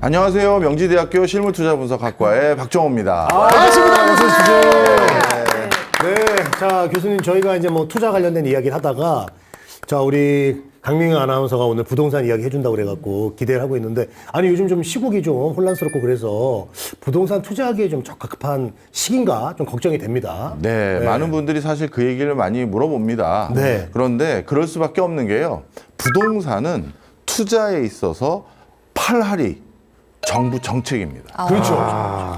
안녕하세요. 명지대학교 실물투자분석학과의 박정호입니다. 반갑습니다. 어서 오십시오. 네, 자 교수님 저희가 이제 뭐 투자 관련된 이야기를 하다가 자 우리 강민경 아나운서가 오늘 부동산 이야기 해준다고 그래갖고 기대를 하고 있는데 아니 요즘 좀 시국이 좀 혼란스럽고 그래서 부동산 투자하기에 좀 적합한 시기인가 좀 걱정이 됩니다. 네, 많은 분들이 사실 그 얘기를 많이 물어봅니다. 네. 그런데 그럴 수밖에 없는 게요. 부동산은 투자에 있어서 팔할이 정부 정책입니다. 그렇죠.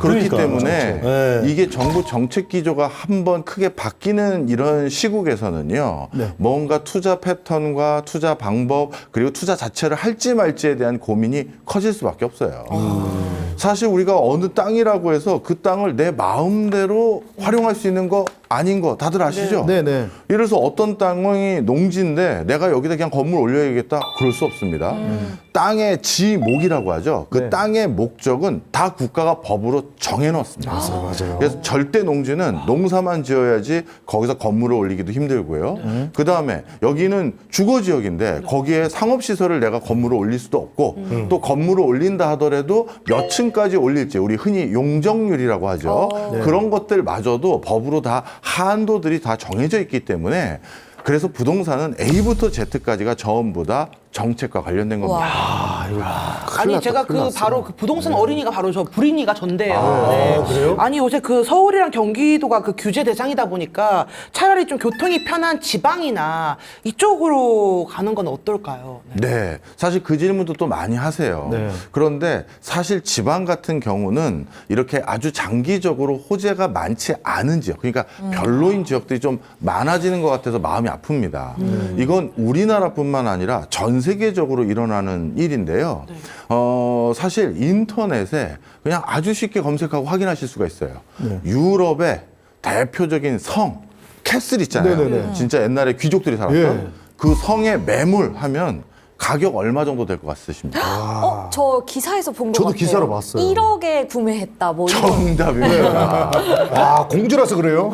그렇기 그러니까요. 때문에 네. 이게 정부 정책 기조가 한번 크게 바뀌는 이런 시국에서는요. 네. 뭔가 투자 패턴과 투자 방법 그리고 투자 자체를 할지 말지에 대한 고민이 커질 수밖에 없어요. 사실 우리가 어느 땅이라고 해서 그 땅을 내 마음대로 활용할 수 있는 거 아닌 거 다들 아시죠? 네, 네. 예를 들어서 어떤 땅이 농지인데 내가 여기다 그냥 건물 올려야겠다? 그럴 수 없습니다. 땅의 지목이라고 하죠. 그 네. 땅의 목적은 다 국가가 법으로 정해놓습니다. 맞아요. 그래서 절대 농지는 농사만 지어야지 거기서 건물을 올리기도 힘들고요. 그 다음에 여기는 주거지역인데 거기에 상업시설을 내가 건물을 올릴 수도 없고 또 건물을 올린다 하더라도 몇 층까지 올릴지 우리 흔히 용적률이라고 하죠. 그런 것들마저도 법으로 다 한도들이 다 정해져 있기 때문에 그래서 부동산은 A부터 Z까지가 전부 다 정책과 관련된 겁니다. 아니 제가 바로 그 부동산 어린이가 바로 저 불인이가 전데요. 네. 그래요? 아니 요새 그 서울이랑 경기도가 그 규제 대상이다 보니까 차라리 좀 교통이 편한 지방이나 이쪽으로 가는 건 어떨까요? 네. 네, 사실 그 질문도 또 많이 하세요. 네. 그런데 사실 지방 같은 경우는 이렇게 아주 장기적으로 호재가 많지 않은 지역, 그러니까 별로인 지역들이 좀 많아지는 것 같아서 마음이 아픕니다. 이건 우리나라뿐만 아니라 전 세계적으로 일어나는 일인데요. 사실 인터넷에 그냥 아주 쉽게 검색하고 확인하실 수가 있어요. 유럽의 대표적인 성, 캐슬 있잖아요. 네네네. 진짜 옛날에 귀족들이 살았던 예. 그 성에 매물하면 가격 얼마 정도 될 것 같으십니까? 저 기사에서 본 것 저도 같아요. 기사로 봤어요. 1억에 구매했다. 뭐 이런. 정답입니다. 아 공주라서 그래요?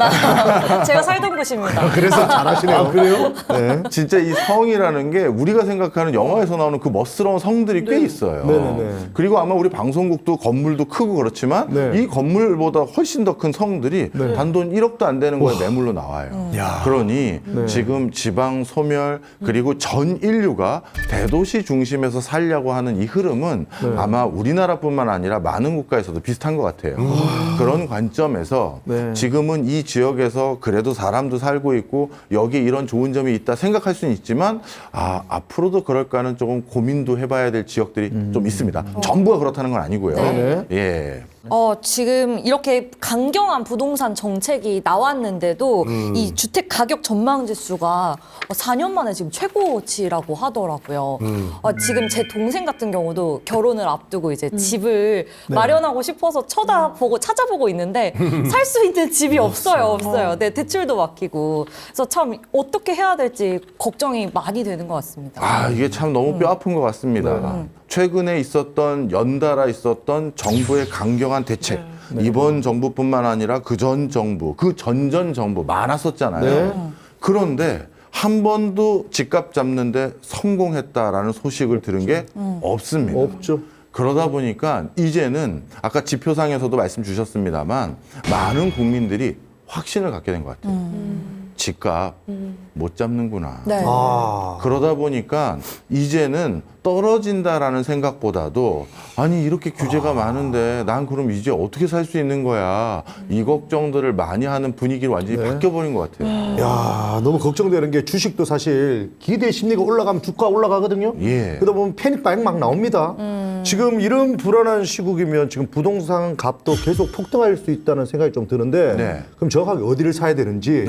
제가 살던 곳입니다. 그래서 잘하시네요. 그래요? 네. 진짜 이 성이라는 게 우리가 생각하는 영화에서 나오는 그 멋스러운 성들이 꽤 있어요. 네네네. 그리고 아마 우리 방송국도 건물도 크고 그렇지만 네. 이 건물보다 훨씬 더 큰 성들이 네. 단돈 1억도 안 되는 거에 매물로 나와요. 야. 그러니 네. 지금 지방 소멸 그리고 전 인류가 대도시 중심에서 살려고 하는 이 흐름은 네. 아마 우리나라뿐만 아니라 많은 국가에서도 비슷한 것 같아요. 그런 관점에서 네. 지금은 이 지역에서 그래도 사람도 살고 있고 여기 이런 좋은 점이 있다 생각할 수는 있지만 앞으로도 그럴까는 조금 고민도 해봐야 될 지역들이 좀 있습니다. 전부가 그렇다는 건 아니고요. 네네. 예. 지금 이렇게 강경한 부동산 정책이 나왔는데도 이 주택 가격 전망 지수가 4년 만에 지금 최고치라고 하더라고요. 지금 제 동생 같은 경우도 결혼을 앞두고 이제 집을 마련하고 싶어서 찾아보고 있는데 살 수 있는 집이 없어요. 네, 대출도 막히고. 그래서 참 어떻게 해야 될지 걱정이 많이 되는 것 같습니다. 이게 참 너무 뼈 아픈 것 같습니다. 최근에 연달아 있었던 정부의 강경한 대책. 이번 정부뿐만 아니라 그전 정부, 그 전전 정부 많았었잖아요. 네. 그런데 한 번도 집값 잡는데 성공했다라는 소식을 들은 게 없습니다. 없죠. 그러다 보니까 이제는 아까 지표상에서도 말씀 주셨습니다만 많은 국민들이 확신을 갖게 된 것 같아요. 집값 못 잡는구나. 네. 그러다 보니까 이제는 떨어진다라는 생각보다도 아니 이렇게 규제가 많은데 난 그럼 이제 어떻게 살 수 있는 거야 이 걱정들을 많이 하는 분위기로 완전히 바뀌어버린 것 같아요. 야 너무 걱정되는 게 주식도 사실 기대 심리가 올라가면 주가 올라가거든요. 예. 그러다 보면 패닉바잉 막 나옵니다. 지금 이런 불안한 시국이면 지금 부동산 값도 계속 폭등할 수 있다는 생각이 좀 드는데 네. 그럼 정확하게 어디를 사야 되는지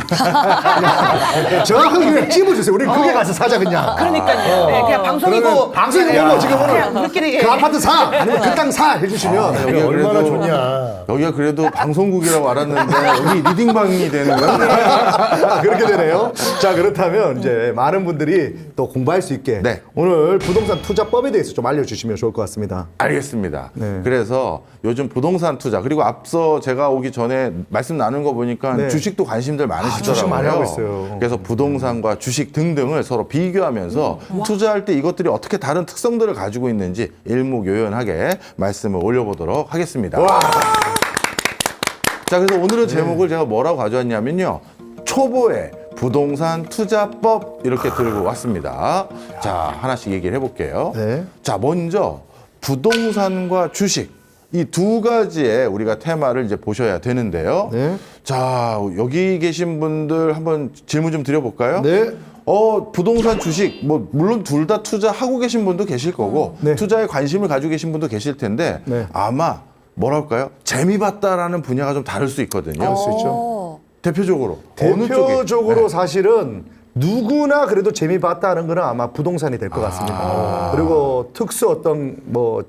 정확하게 그냥 찝어주세요. 우리 그게 가서 사자 그냥. 그러니까요. 네, 그냥 방송이고 방송이고 지금 그냥 오늘 우리끼리 그 아파트 사 아니면 그 땅 사 해주시면 여기가 얼마나 그래도 좋냐. 여기가 그래도 방송국이라고 알았는데 여기 리딩방이 되는 거야. 그렇게 되네요. 자 그렇다면 이제 많은 분들이 또 공부할 수 있게 네. 오늘 부동산 투자법에 대해서 좀 알려주시면 좋을 것 같습니다. 하겠습니다. 알겠습니다. 네. 그래서 요즘 부동산 투자 그리고 앞서 제가 오기 전에 말씀 나눈 거 보니까 네. 주식도 관심들 많으시더라고요. 주식 많이 하고 있어요. 그래서 부동산과 주식 등등을 서로 비교하면서 투자할 때 이것들이 어떻게 다른 특성들을 가지고 있는지 일목요연하게 말씀을 올려보도록 하겠습니다. 자, 그래서 오늘의 제목을 제가 뭐라고 가져왔냐면요. 초보의 부동산 투자법 이렇게 들고 왔습니다. 자, 하나씩 얘기를 해볼게요. 네. 자, 먼저 부동산과 주식 이 두 가지의 우리가 테마를 이제 보셔야 되는데요. 네. 자, 여기 계신 분들 한번 질문 좀 드려볼까요? 네. 부동산 주식 뭐 물론 둘 다 투자하고 계신 분도 계실 거고 네. 투자에 관심을 가지고 계신 분도 계실 텐데 네. 아마 뭐랄까요? 재미 봤다라는 분야가 좀 다를 수 있거든요. 그럴 수 있죠. 어. 대표적으로 어느 쪽에? 대표적으로 네. 사실은 누구나 그래도 재미 봤다는 거는 아마 부동산이 될 것 같습니다. 그리고 특수 어떤 뭐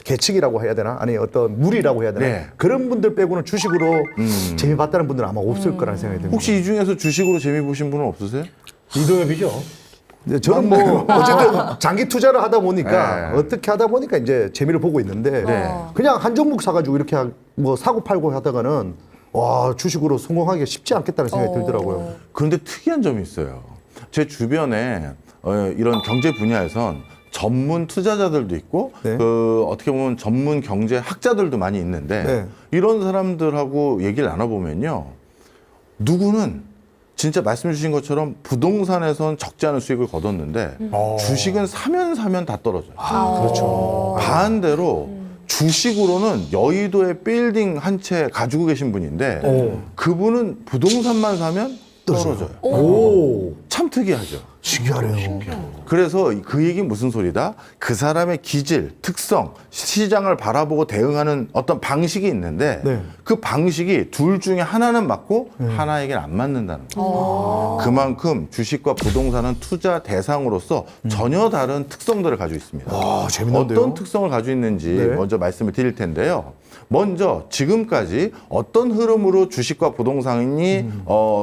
계층이라고 해야 되나? 아니 어떤 무리라고 해야 되나? 네. 그런 분들 빼고는 주식으로 재미 봤다는 분들은 아마 없을 거라는 생각이 듭니다. 혹시 이 중에서 주식으로 재미 보신 분은 없으세요? 이동엽이죠. 근데 저는 뭐 어쨌든 장기 투자를 하다 보니까 네. 어떻게 하다 보니까 이제 재미를 보고 있는데 네. 그냥 한 종목 사가지고 이렇게 뭐 사고 팔고 하다가는 와 주식으로 성공하기가 쉽지 않겠다는 생각이 들더라고요. 그런데 특이한 점이 있어요. 제 주변에 이런 경제 분야에선 전문 투자자들도 있고 네. 어떻게 보면 전문 경제 학자들도 많이 있는데 네. 이런 사람들하고 얘기를 나눠보면요. 누구는 진짜 말씀 주신 것처럼 부동산에선 적지 않은 수익을 거뒀는데 주식은 사면 다 떨어져요. 그렇죠. 반대로 주식으로는 여의도에 빌딩 한 채 가지고 계신 분인데 그분은 부동산만 사면 떨어져요. 오, 참 특이하죠. 신기하네요. 그래서 그 얘기는 무슨 소리다? 그 사람의 기질, 특성, 시장을 바라보고 대응하는 어떤 방식이 있는데 네. 그 방식이 둘 중에 하나는 맞고 하나에게는 안 맞는다는 거예요. 그만큼 주식과 부동산은 투자 대상으로서 전혀 다른 특성들을 가지고 있습니다. 와, 재밌는데요? 어떤 특성을 가지고 있는지 네. 먼저 말씀을 드릴 텐데요. 먼저 지금까지 어떤 흐름으로 주식과 부동산이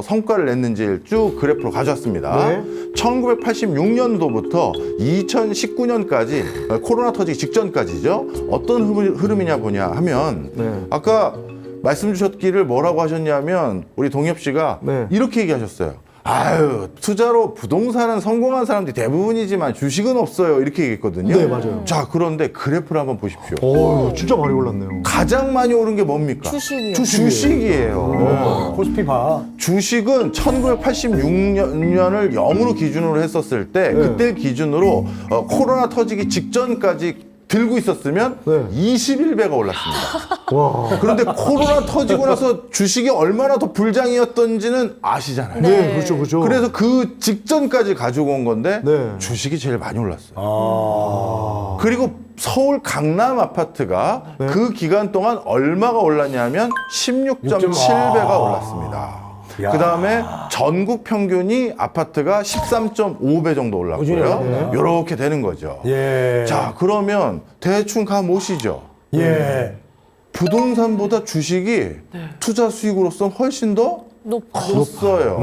성과를 냈는지를 쭉 그래프로 가져왔습니다. 네. 1986년도부터 2019년까지 코로나 터지기 직전까지죠. 어떤 흐름이냐 보냐 하면 네. 아까 말씀 주셨기를 뭐라고 하셨냐면 우리 동엽 씨가 네. 이렇게 얘기하셨어요. 아유, 투자로 부동산은 성공한 사람들이 대부분이지만 주식은 없어요. 이렇게 얘기했거든요. 네, 맞아요. 자, 그런데 그래프를 한번 보십시오. 오, 진짜 많이 올랐네요. 가장 많이 오른 게 뭡니까? 주식이요. 주식이에요. 코스피 봐. 주식은 1986년을 0으로 기준으로 했었을 때 그때 기준으로 코로나 터지기 직전까지 들고 있었으면 네. 21배가 올랐습니다. 와. 그런데 코로나 터지고 나서 주식이 얼마나 더 불장이었던지는 아시잖아요. 네, 그렇죠, 그렇죠. 그래서 그 직전까지 가지고 온 건데 네. 주식이 제일 많이 올랐어요. 그리고 서울 강남 아파트가 그 기간 동안 얼마가 올랐냐면 16.7배가 올랐습니다. 야. 그 다음에 전국 평균이 아파트가 13.5배 정도 올랐고요. 이렇게 되는 거죠. 예. 자, 그러면 대충 가보시죠. 예. 부동산보다 주식이 투자 수익으로서 훨씬 더 컸어요.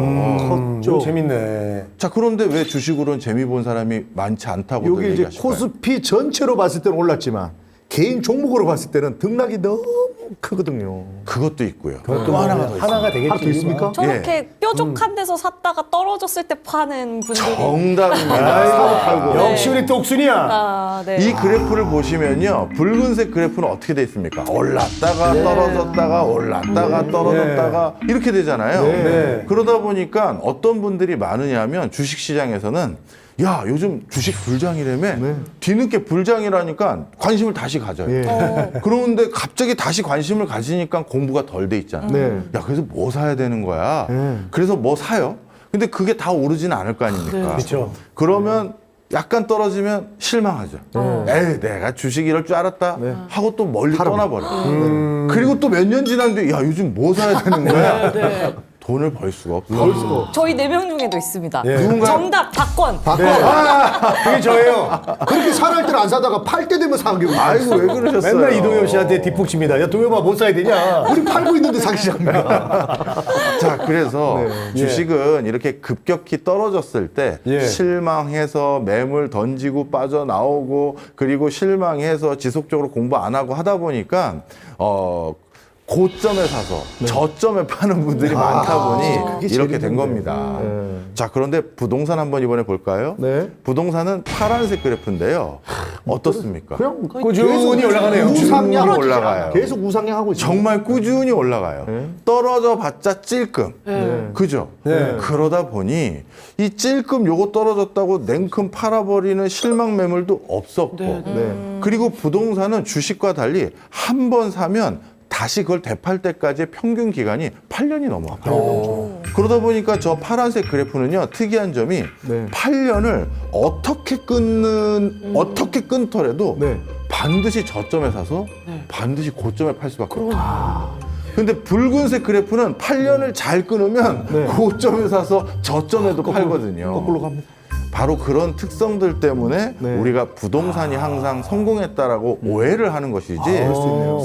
좀 재밌네. 자, 그런데 왜 주식으로는 재미 본 사람이 많지 않다고 여기 이제 얘기하실까요? 코스피 전체로 봤을 때는 올랐지만 개인 종목으로 봤을 때는 등락이 너무 크거든요. 그것도 있고요. 또 하나가 더 있습니다. 하나가 되겠지. 하나 더 있습니까? 저렇게 뾰족한 데서 샀다가 떨어졌을 때 파는 분들이 정답입니다. 역시 우리 똑순이야. 아, 네. 이 그래프를 보시면요. 붉은색 그래프는 어떻게 돼 있습니까? 올랐다가 떨어졌다가 올랐다가 떨어졌다가 이렇게 되잖아요. 네. 그러다 보니까 어떤 분들이 많으냐면 주식시장에서는 야, 요즘 주식 불장이라며 뒤늦게 불장이라니까 관심을 다시 가져요. 그런데 갑자기 다시 관심을 가지니까 공부가 덜 돼 있잖아요. 네. 야, 그래서 뭐 사야 되는 거야? 그래서 뭐 사요? 근데 그게 다 오르지는 않을 거 아닙니까? 그렇죠. 그러면 약간 떨어지면 실망하죠. 에이, 내가 주식 이럴 줄 알았다 하고 또 멀리 떠나버려. 그리고 또 몇 년 지난 뒤에 야, 요즘 뭐 사야 되는 거야? 돈을 벌 수가 없어요. 저희 4명 중에도 있습니다. 예. 누군가- 정답 박권. 그게 저예요. 그렇게 살할 때는 안 사다가 팔 때 되면 사는 게 아이고 왜 그러셨어요? 맨날 이동엽 씨한테 뒷북칩니다. 야, 동엽아, 못 사야 되냐? 우리 팔고 있는데 사기잖아. 자, 그래서 예. 주식은 이렇게 급격히 떨어졌을 때 예. 실망해서 매물 던지고 빠져나오고 그리고 실망해서 지속적으로 공부 안 하고 하다 보니까 고점에 사서 저점에 파는 분들이 많다 보니 그게 제일 이렇게 된 힘든데. 겁니다. 자, 그런데 부동산 한번 이번에 볼까요? 네. 부동산은 파란색 그래프인데요. 어떻습니까? 그냥 꾸준히 올라가네요. 우상향 꾸준히 올라가요. 계속 우상향하고 있어요. 정말 꾸준히 올라가요. 떨어져 봤자 찔끔. 그죠? 네. 그러다 보니 이 찔끔 요거 떨어졌다고 냉큼 팔아버리는 실망 매물도 없었고 네. 그리고 부동산은 주식과 달리 한 번 사면 다시 그걸 되팔 때까지의 평균 기간이 8년이 넘어요. 그러다 보니까 저 파란색 그래프는요, 특이한 점이 네. 8년을 어떻게 끊더라도 네. 반드시 저점에 사서 반드시 고점에 팔 수밖에 없어요. 근데 붉은색 그래프는 8년을 잘 끊으면 네. 고점에 사서 저점에도 팔거든요. 거꾸로 갑니다. 바로 그런 특성들 때문에 네. 우리가 부동산이 항상 성공했다라고 오해를 하는 것이지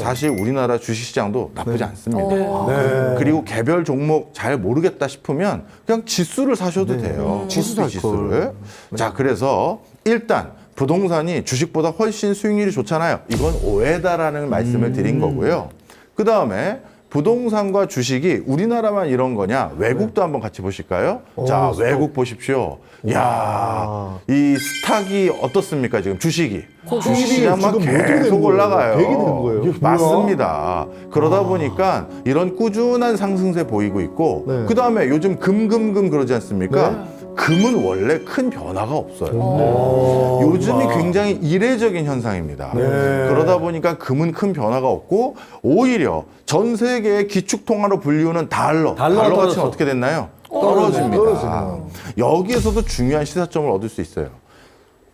사실 우리나라 주식시장도 나쁘지 않습니다. 네. 그리고 개별 종목 잘 모르겠다 싶으면 그냥 지수를 사셔도 돼요. 지수 코스피 살 걸. 지수를. 자, 그래서 일단 부동산이 주식보다 훨씬 수익률이 좋잖아요. 이건 오해다라는 말씀을 드린 거고요. 그 다음에 부동산과 주식이 우리나라만 이런 거냐? 외국도 한번 같이 보실까요? 자, 외국 보십시오. 야, 이 스탁이 어떻습니까? 지금 주식이. 주식시장 막 지금 뭐 어떻게 되는 계속 거예요? 올라가요. 100이 되는 거예요? 이게 뭐야? 맞습니다. 그러다 보니까 이런 꾸준한 상승세 보이고 있고, 네. 그 다음에 요즘 금 그러지 않습니까? 금은 원래 큰 변화가 없어요. 요즘이 굉장히 이례적인 현상입니다. 그러다 보니까 금은 큰 변화가 없고 오히려 전 세계의 기축통화로 불리우는 달러 가치는 떨어졌어. 어떻게 됐나요? 떨어집니다. 여기에서도 중요한 시사점을 얻을 수 있어요.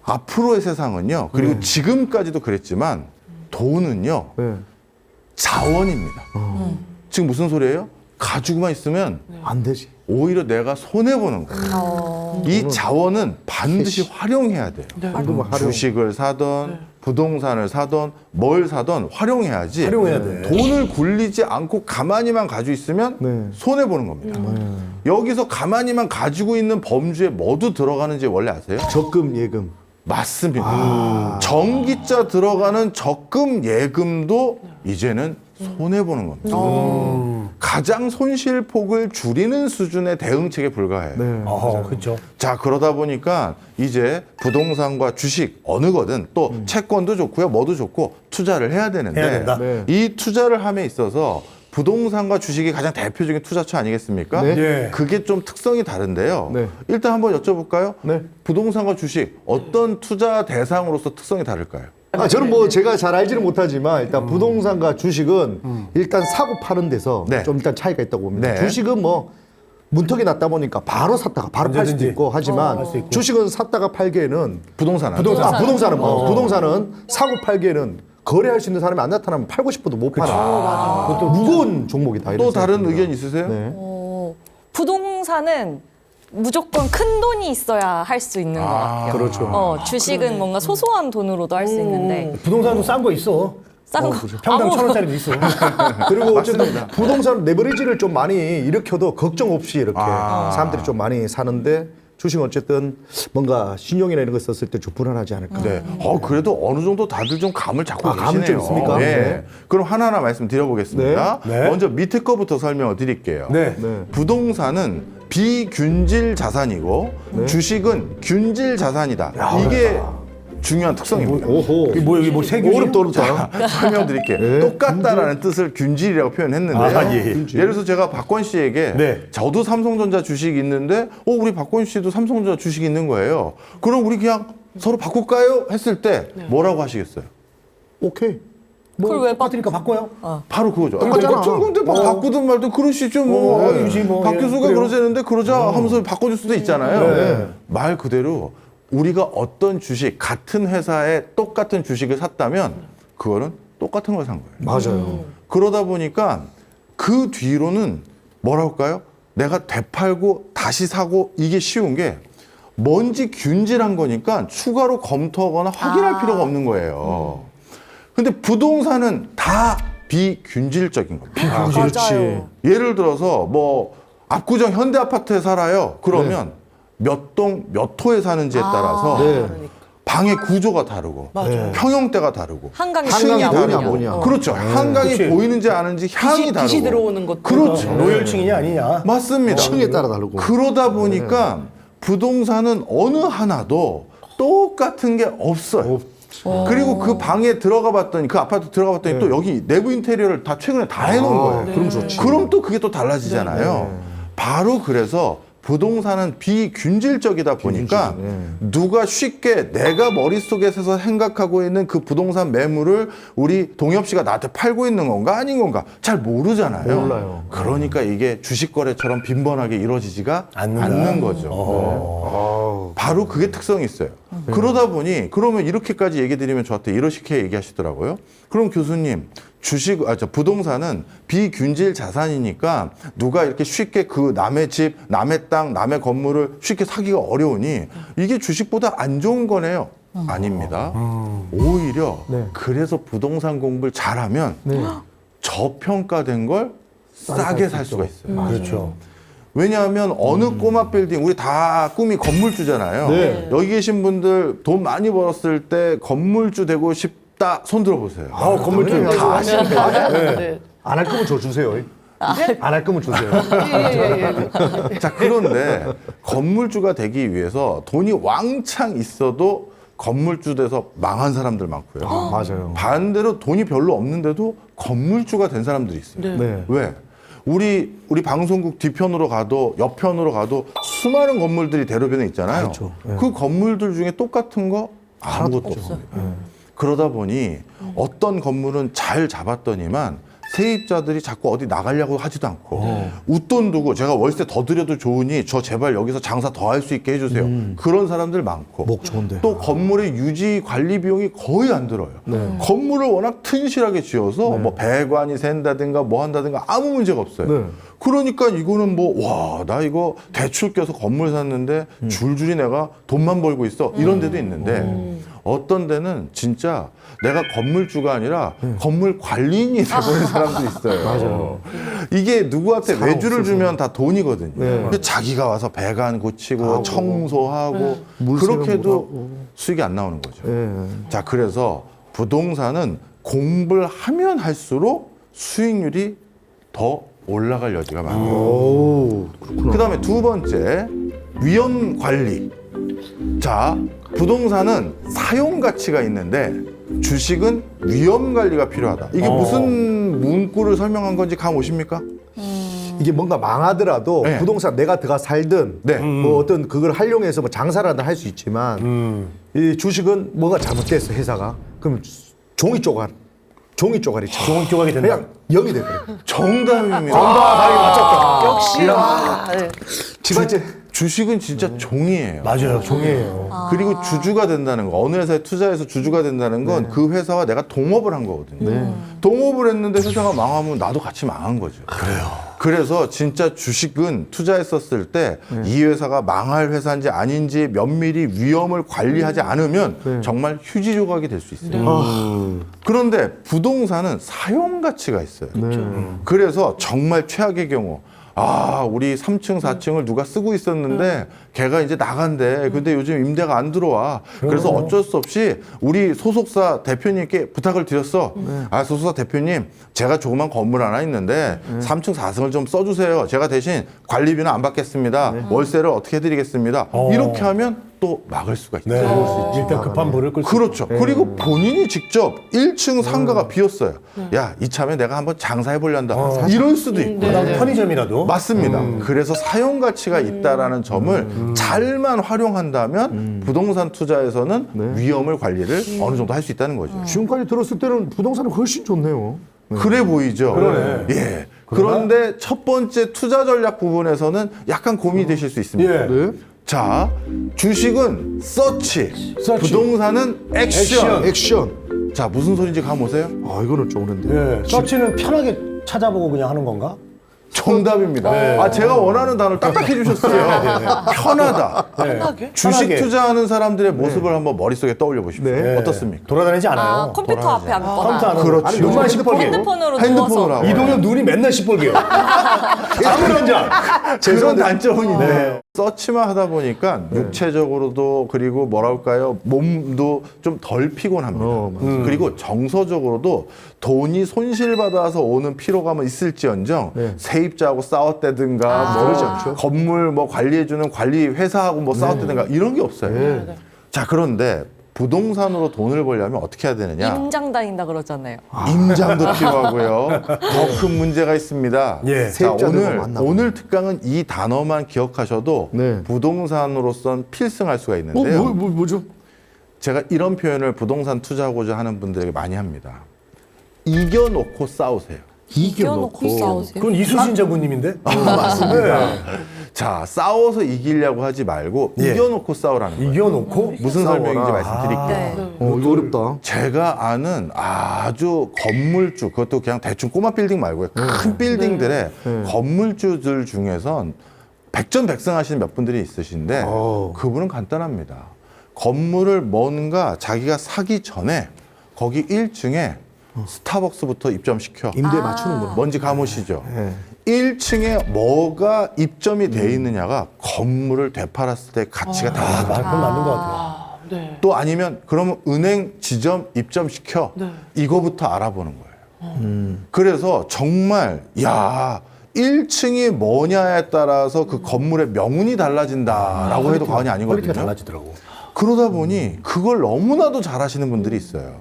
앞으로의 세상은요. 그리고 지금까지도 그랬지만 돈은요. 네. 자원입니다. 지금 무슨 소리예요? 가지고만 있으면 안 되지. 오히려 내가 손해보는 거예요. 이 자원은 반드시 활용해야 돼요. 활용. 주식을 사던 부동산을 사던 뭘 사던 활용해야지. 활용해야 돼. 돈을 굴리지 않고 가만히만 가지고 있으면 네. 손해보는 겁니다. 여기서 가만히만 가지고 있는 범주에 뭐도 들어가는지 원래 아세요? 적금, 예금. 맞습니다. 전기자 들어가는 적금 예금도 이제는 손해보는 겁니다. 가장 손실폭을 줄이는 수준의 대응책에 불과해요. 네. 그렇죠. 자, 그러다 보니까 이제 부동산과 주식 어느 거든 또 채권도 좋고요, 뭐도 좋고 투자를 해야 되는데 해야 된다. 네. 이 투자를 함에 있어서 부동산과 주식이 가장 대표적인 투자처 아니겠습니까? 네. 예. 그게 좀 특성이 다른데요. 네. 일단 한번 여쭤볼까요? 네. 부동산과 주식 어떤 투자 대상으로서 특성이 다를까요? 저는 뭐 제가 잘 알지는 못하지만 일단 부동산과 주식은 일단 사고 파는 데서 네. 좀 일단 차이가 있다고 봅니다. 네. 주식은 뭐 문턱이 낮다 보니까 바로 샀다가 바로 팔 수도 언제든지. 있고 하지만 팔수 있고. 주식은 샀다가 팔기에는 부동산은 부동산은 사고 팔기에는 거래할 수 있는 사람이 안 나타나면 팔고 싶어도 못 팔아. 그것도 무거운 종목이다. 이런 또 다른 생각입니다. 의견 있으세요? 네. 부동산은 무조건 큰 돈이 있어야 할 수 있는 것 같아요. 그렇죠. 주식은 뭔가 소소한 돈으로도 할 수 있는데 부동산도 싼 거 있어. 싼 거. 평당 아무- 1,000원짜리도 있어. 그리고 어쨌든 부동산 레버리지를 좀 많이 일으켜도 걱정 없이 이렇게 사람들이 좀 많이 사는데 주식은 어쨌든 뭔가 신용이나 이런 거 썼을 때 좀 불안하지 않을까. 네. 그래도 어느 정도 다들 좀 감을 잡고 아, 감은 계시네요. 좀 있습니까? 네. 네. 그럼 하나하나 말씀드려보겠습니다. 네. 네. 먼저 밑에 거부터 설명을 드릴게요. 네. 네. 부동산은 비균질 자산이고 주식은 균질 자산이다. 이게 중요한 특성입니다. 오호. 이게 뭐 여기 뭐 세균이 어렵다 어렵다. 설명드릴게요. 네. 똑같다라는 뜻을 균질이라고 표현했는데요. 아, 예. 예를 들어서 제가 박권 씨에게 네. 저도 삼성전자 주식이 있는데 우리 박권 씨도 삼성전자 주식이 있는 거예요. 그럼 우리 그냥 서로 바꿀까요? 했을 때 뭐라고 하시겠어요? 오케이. 그걸 왜 빠뜨니까 바꿔요. 바로 그거죠. 똑같잖아. 근데 바꾸든 말든 그러시죠. 뭐. 그러지 뭐. 박 예, 교수가 그래요. 그러자는데 그러자 하면서 바꿔줄 수도 있잖아요. 네. 말 그대로 우리가 어떤 주식, 같은 회사의 똑같은 주식을 샀다면 그거는 똑같은 걸 산 거예요. 맞아요. 그러다 보니까 그 뒤로는 뭐라 할까요? 내가 되팔고 다시 사고 이게 쉬운 게 먼지 균질한 거니까 추가로 검토하거나 확인할 필요가 없는 거예요. 근데 부동산은 다 비균질적인 겁니다. 맞아요. 예를 들어서 뭐 압구정 현대아파트에 살아요. 그러면 몇 동 몇 호에 사는지에 따라서 방의 구조가 다르고 평형대가 다르고 한강이 층이 보이냐, 다르고 뭐냐. 그렇죠. 한강이 그치. 보이는지 아는지 향이 다르고 빛이 들어오는 것도 그렇죠. 노열층이냐 아니냐. 맞습니다. 층에 따라 다르고. 그러다 보니까 부동산은 어느 하나도 똑같은 게 없어요. 그리고 그 방에 들어가 봤더니 그 아파트 들어가 봤더니 또 여기 내부 인테리어를 다 최근에 다 해놓은 거예요. 그럼 좋지. 그럼 또 그게 또 달라지잖아요. 바로 그래서 부동산은 비균질적이다 보니까 누가 쉽게 내가 머릿속에서 생각하고 있는 그 부동산 매물을 우리 동엽 씨가 나한테 팔고 있는 건가 아닌 건가 잘 모르잖아요. 몰라요. 그러니까 이게 주식 거래처럼 빈번하게 이루어지지가 않는 거죠. 바로 그게 특성이 있어요. 그러다 보니 그러면 이렇게까지 얘기 드리면 저한테 이렇게 얘기하시더라고요. 그럼 교수님 부동산은 비균질 자산이니까 누가 이렇게 쉽게 그 남의 집, 남의 땅, 남의 건물을 쉽게 사기가 어려우니 이게 주식보다 안 좋은 거네요. 아닙니다. 오히려 그래서 부동산 공부를 잘하면 저평가된 걸 싸게 살 수가 있어요. 그렇죠. 왜냐하면 어느 꼬마 빌딩 우리 다 꿈이 건물주잖아요. 여기 계신 분들 돈 많이 벌었을 때 건물주 되고 싶다 손 들어보세요. 건물주 다 아시는 네. 안 할 거면 저 주세요. 안 할 거면 주세요. 자, 그런데 건물주가 되기 위해서 돈이 왕창 있어도 건물주 돼서 망한 사람들 많고요. 맞아요. 반대로 돈이 별로 없는데도 건물주가 된 사람들이 있어요. 네. 왜? 우리 방송국 뒤편으로 가도 옆편으로 가도 수많은 건물들이 대로변에 있잖아요. 그렇죠. 그 건물들 중에 똑같은 거 아무것도 없어요. 그러다 보니 어떤 건물은 잘 잡았더니만 세입자들이 자꾸 어디 나가려고 하지도 않고 웃돈 두고 제가 월세 더 드려도 좋으니 저 제발 여기서 장사 더 할 수 있게 해주세요. 그런 사람들 많고 목 좋은데. 또 건물의 유지 관리 비용이 거의 안 들어요. 건물을 워낙 튼실하게 지어서 뭐 배관이 샌다든가 뭐 한다든가 아무 문제가 없어요. 네. 그러니까 이거는 나 이거 대출 껴서 건물 샀는데 줄줄이 내가 돈만 벌고 있어 이런 데도 있는데 어떤 데는 진짜 내가 건물주가 아니라 건물 관리인이 돼버린 사람도 있어요. 맞아요. 이게 누구한테 외주를 주면 다 돈이거든요. 네. 근데 자기가 와서 배관 고치고 청소하고 물세는 그렇게도 뭐하고. 수익이 안 나오는 거죠. 예. 자, 그래서 부동산은 공부를 하면 할수록 수익률이 더 올라갈 여지가 많아요. 오, 그렇구나. 그 다음에 두 번째, 위험 관리. 자, 부동산은 사용 가치가 있는데 주식은 위험 관리가 필요하다. 이게 무슨 문구를 설명한 건지 감 오십니까? 이게 뭔가 망하더라도 네. 부동산 내가 들어가 살든 네. 뭐 어떤 그걸 활용해서 뭐 장사를 하든 할 수 있지만 이 주식은 뭐가 잘못됐어 회사가 그럼 종이 쪼가리 쳐. 종이 조각이 된다. 그냥 0이 돼버려. 정답입니다. 정답이 맞췄다. 역시 네. 집안째 주식은 진짜 종이에요. 맞아요. 종이에요. 그리고 주주가 된다는 거, 어느 회사에 투자해서 주주가 된다는 건 그 회사와 내가 동업을 한 거거든요. 동업을 했는데 회사가 망하면 나도 같이 망한 거죠. 그래서 진짜 주식은 투자했었을 때 이 회사가 망할 회사인지 아닌지 면밀히 위험을 관리하지 않으면 정말 휴지 조각이 될 수 있어요. 그런데 부동산은 사용 가치가 있어요. 그래서 정말 최악의 경우 우리 3층, 4층을 누가 쓰고 있었는데 걔가 이제 나간대. 근데 요즘 임대가 안 들어와. 그래서 어쩔 수 없이 우리 소속사 대표님께 부탁을 드렸어. 소속사 대표님, 제가 조그만 건물 하나 있는데 3층, 4층을 좀 써주세요. 제가 대신 관리비는 안 받겠습니다. 월세를 어떻게 해드리겠습니다. 이렇게 하면 또 막을 수가 있죠. 네. 일단 급한 불을 끌 수. 그렇죠. 그리고 본인이 직접 1층 상가가 비었어요. 야, 이참에 내가 한번 장사해 보려한다. 이럴 수도 있고. 편의점이라도. 맞습니다. 그래서 사용 가치가 있다라는 점을 잘만 활용한다면 부동산 투자에서는 위험을 관리를 어느 정도 할 수 있다는 거죠. 지금까지 들었을 때는 부동산은 훨씬 좋네요. 그래 보이죠. 그러네. 예. 그런데 첫 번째 투자 전략 부분에서는 약간 고민이 되실 수 있습니다. 예. 네. 자, 주식은 서치, 서치. 부동산은 액션. 액션. 자, 무슨 소리인지 감 오세요? 이거는 좋은데. 예. 서치는 편하게 찾아보고 그냥 하는 건가? 정답입니다. 네. 아, 제가 원하는 단어를 딱딱해 주셨어요. 편하다. 편하게? 주식 편하게. 투자하는 사람들의 모습을 한번 머릿속에 떠올려 보십시오. 네. 어떻습니까? 돌아다니지 않아요. 아, 컴퓨터 앞에 컴퓨터 앉거나 안 하고. 그렇죠. 아니, 눈만 시뻘게. 핸드폰으로 핸드폰으로 누워서 하고. 이동엽 눈이 맨날 시뻘개요. 아무런 장. 그런 단점은 있네요. 네. 서치만 하다 보니까 육체적으로도 그리고 뭐랄까요 몸도 좀 덜 피곤합니다. 그리고 정서적으로도 돈이 손실받아서 오는 피로감은 있을지언정 세입자하고 싸웠다든가 뭐 그러지 않죠. 건물 뭐 관리해주는 관리 회사하고 뭐 싸웠다든가 이런 게 없어요. 자, 그런데 부동산으로 돈을 벌려면 어떻게 해야 되느냐? 임장 다닌다 그러잖아요. 임장도 필요하고요. 더 큰 문제가 있습니다. 예. 자, 세입자들과 오늘 만나고. 특강은 이 단어만 기억하셔도 네. 부동산으로선 필승할 수가 있는데요. 뭐죠? 제가 이런 표현을 부동산 투자하고자 하는 분들에게 많이 합니다. 이겨놓고 싸우세요. 이겨놓고 싸우세요. 그건 이수신 장군님인데? 맞습니다. 자, 싸워서 이기려고 하지 말고 예. 이겨놓고 싸우라는 거예요. 이겨놓고 무슨 싸워라. 설명인지 말씀드릴게요. 네. 이거 어렵다. 제가 아는 아주 건물주, 그것도 그냥 대충 꼬마 빌딩 말고요. 큰 빌딩들의 건물주들 중에선 백전백승하시는 몇 분들이 있으신데 그분은 간단합니다. 건물을 뭔가 자기가 사기 전에 거기 1층에 스타벅스부터 입점시켜. 임대 맞추는 거. 뭔지 감으시죠? 네. 1층에 뭐가 입점이 돼 있느냐가 건물을 되팔았을 때 가치가 달라요. 그건 맞는 것 같아요. 아, 네. 또 아니면 그러면 은행 지점 입점시켜. 네. 이거부터 알아보는 거예요. 그래서 정말 야 1층이 뭐냐에 따라서 그 건물의 명운이 달라진다라고 해도 과언이 퀄리티가 아니거든요. 달라지더라고. 그러다 보니 그걸 너무나도 잘하시는 분들이 있어요.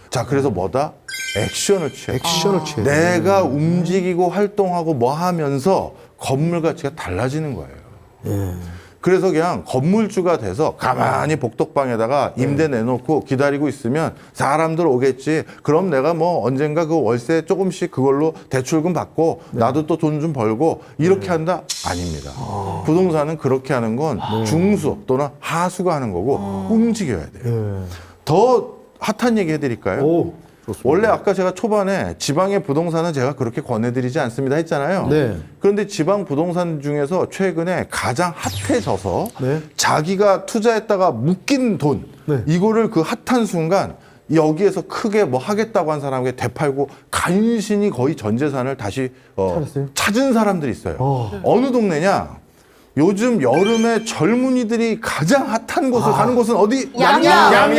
자, 그래서 뭐다? 액션을 취해. 액션을 취해. 내가 움직이고 활동하고 뭐 하면서 건물 가치가 달라지는 거예요. 그래서 그냥 건물주가 돼서 가만히 복덕방에다가 임대 내놓고 기다리고 있으면 사람들 오겠지. 그럼 내가 뭐 언젠가 그 월세 조금씩 그걸로 대출금 받고 나도 또 돈 좀 벌고 이렇게 한다? 아닙니다. 부동산은 그렇게 하는 건 중수 또는 하수가 하는 거고 움직여야 돼요. 더 핫한 얘기 해드릴까요? 오, 좋습니다. 원래 아까 제가 초반에 지방의 부동산은 제가 그렇게 권해드리지 않습니다 했잖아요. 네. 그런데 지방 부동산 중에서 최근에 가장 핫해져서 네. 자기가 투자했다가 묶인 돈 네. 이거를 그 핫한 순간 여기에서 크게 뭐 하겠다고 한 사람에게 되팔고 간신히 거의 전 재산을 다시 찾았어요? 찾은 사람들이 있어요. 어느 동네냐? 요즘 여름에 젊은이들이 가장 핫한 곳을 가는 곳은 어디? 양양.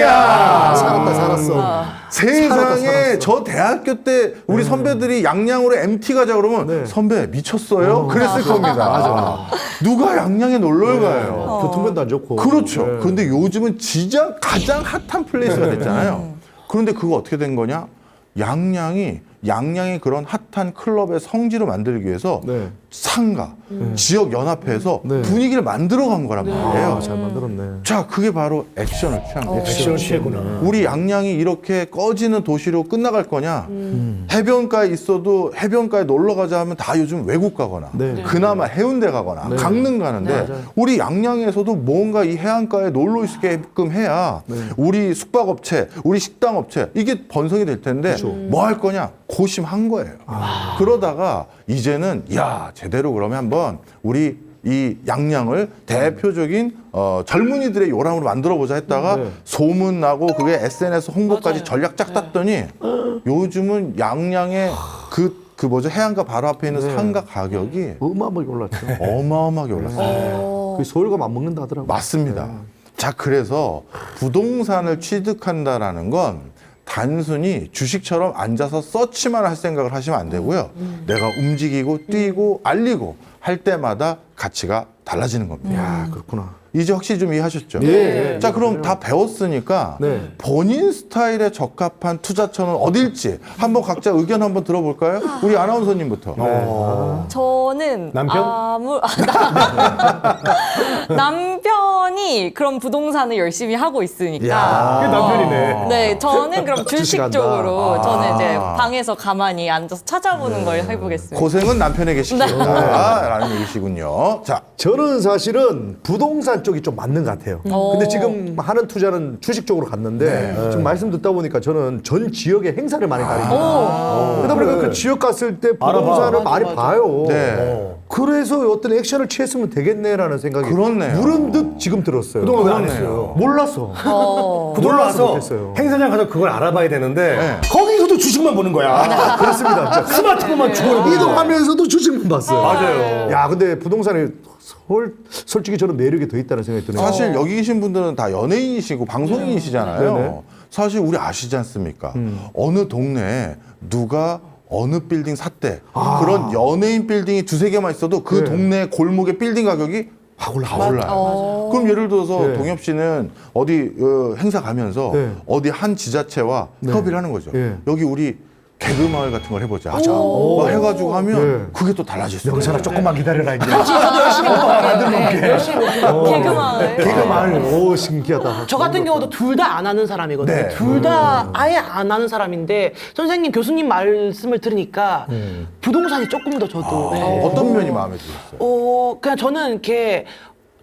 살았다, 살았어. 세상에 저 대학교 때 우리 선배들이 양양으로 MT 가자 그러면 선배 미쳤어요? 그랬을 겁니다. 맞아. 누가 양양에 놀러 가요? 교통편도 안 좋고. 그렇죠. 그런데 요즘은 진짜 가장 핫한 플레이스가 됐잖아요. 그런데 그거 어떻게 된 거냐? 양양이 그런 핫한 클럽의 성지로 만들기 위해서 네. 상가, 지역 연합회에서 네. 분위기를 만들어 간 거란 말이에요. 잘 만들었네. 자, 그게 바로 액션을 취한 거예요. 액션 취했구나. 우리 양양이 이렇게 꺼지는 도시로 끝나갈 거냐? 해변가에 있어도 해변가에 놀러 가자 하면 다 요즘 외국 가거나 네. 그나마 해운대 가거나 강릉 가는데 우리 양양에서도 뭔가 이 해안가에 놀러 있게끔 해야 우리 숙박업체, 우리 식당업체 이게 번성이 될 텐데 뭐 할 거냐? 고심한 거예요. 그러다가 이제는 야 제대로 그러면 한번 우리 이 양양을 대표적인 젊은이들의 요람으로 만들어보자 했다가 소문 나고 그게 SNS 홍보까지 맞아요. 전략 쫙 땄더니 요즘은 양양의 그 뭐죠 해안가 바로 앞에 있는 상가 가격이 어마어마하게 올랐죠. 어마어마하게 올랐어요. 그 서울과 맞먹는다 하더라고요. 맞습니다. 자, 그래서 부동산을 취득한다라는 건 단순히 주식처럼 앉아서 서치만 할 생각을 하시면 안 되고요. 내가 움직이고 뛰고 알리고 할 때마다 가치가 달라지는 겁니다. 야, 그렇구나. 이제 확실히 좀 이해하셨죠? 예. 자, 그럼 다 배웠으니까 네. 본인 스타일에 적합한 투자처는 어딜지 한번 각자 의견 한번 들어볼까요? 우리 아나운서님부터. 저는 남편? 남편이 남편이 그럼 부동산을 열심히 하고 있으니까. 그게 남편이네. 네, 저는 그럼 주식 주식한다. 쪽으로 저는 이제 방에서 가만히 앉아서 찾아보는 걸 해보겠습니다. 고생은 남편에게 시키라는 얘기시군요. 자, 저는 사실은 부동산 쪽이 좀 맞는 것 같아요. 근데 지금 하는 투자는 주식 쪽으로 갔는데 지금 말씀 듣다 보니까 저는 전 지역에 행사를 많이 다닙니다. 그러다 보니까 그 지역 갔을 때 부동산을 많이 봐요. 네. 그래서 어떤 액션을 취했으면 되겠네라는 생각이 그렇네요. 물은 듯 지금 들었어요. 그동안 왜 안 했어요? 몰랐어. 그동안 몰라서 가서 못했어요. 행사장 가서 그걸 알아봐야 되는데 네. 거기서도 주식만 보는 거야. 그렇습니다. 진짜. 스마트폰만 주고 이동하면서도 주식만 봤어요. 맞아요. 야, 근데 부동산이 솔직히 저는 매력이 더 있다는 생각이 드네요. 사실 여기 계신 분들은 다 연예인이시고 방송인이시잖아요. 네네. 사실 우리 아시지 않습니까? 어느 동네에 누가 어느 빌딩 샀대. 그런 연예인 빌딩이 두세 개만 있어도 그 네. 동네 골목의 빌딩 가격이 확 올라요. 그럼 예를 들어서 네. 동엽 씨는 어디 행사 가면서 네. 어디 한 지자체와 협의를 하는 거죠. 네. 여기 우리 개그 마을 같은 걸 해보자. 막 해가지고 하면 네. 그게 또 달라질 수 있어요. 영찬아 조금만 기다려라 이제. 개그마을. 개그 말. 오 신기하다. 저 같은 경우도 둘 다 안 하는 사람이거든요. 네. 둘 다 아예 안 하는 사람인데 선생님 교수님 말씀을 들으니까 부동산이 조금 더 저도 네. 어떤 면이 마음에 들었어요? 그냥 저는 이렇게